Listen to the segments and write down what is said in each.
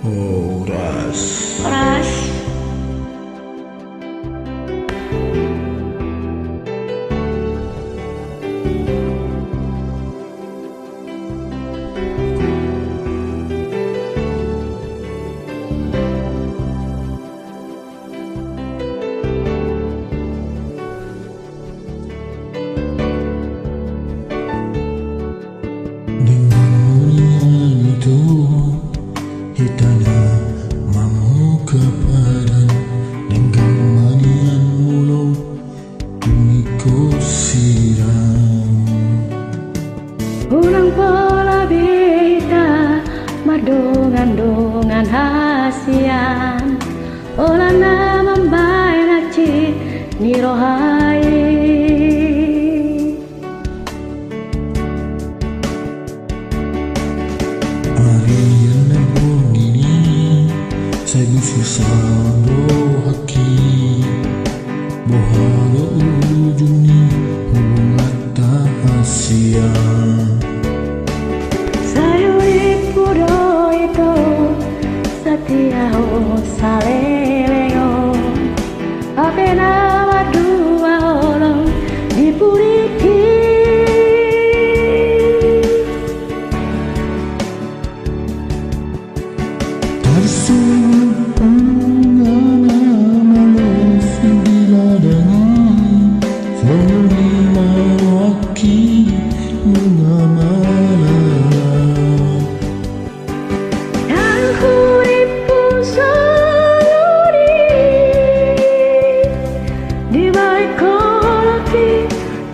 Horas. Ras. Hitanya mau kepadan dengan manian mulut duniku siram. Ulang pola beta madongan-dongan hasian olana mambai naci nirohai. Saya susah haki boharo ujuni hulata hasia. Sayuri pudo itu satiao saleleo ape nama dua orang dipuriki.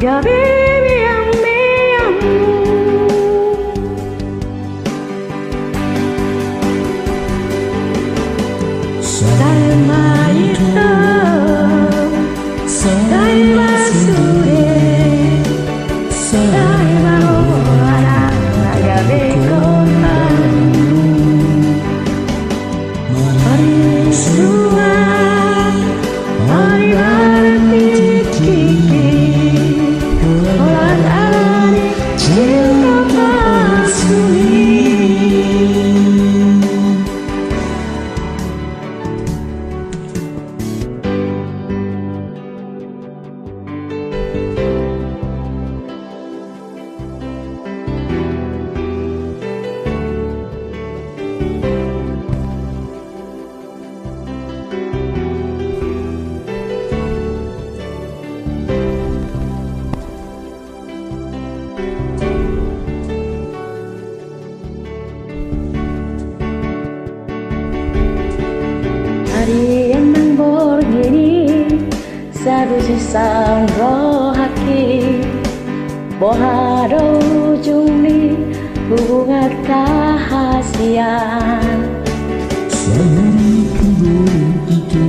Ya baby Salma itu Salma sure Salma orang agabe kona Mari semua Mari berpikir hari yang begini sabu sisan rohaki boharo ujungni hubungan rahasian. Sayuri pudo itu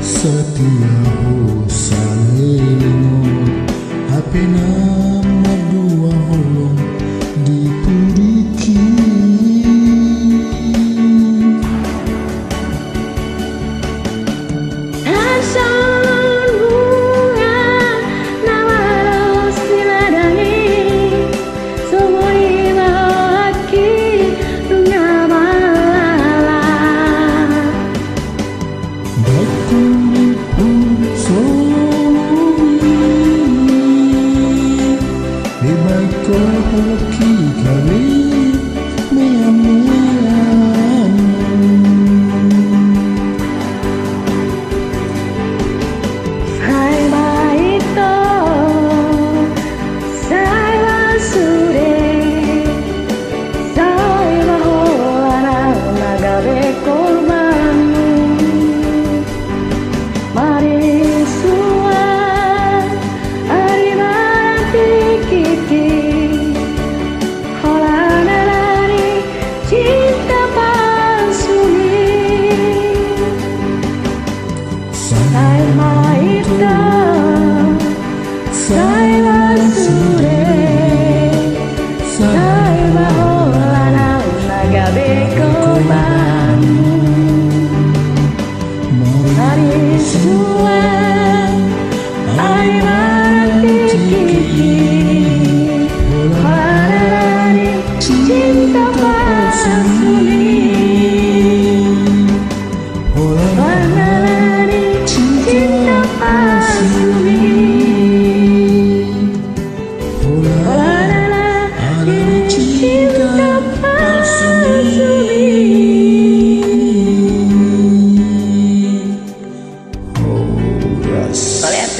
satiao salelemo ape nama dua holong dipuriki.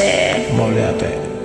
ate. Mau lihat teh.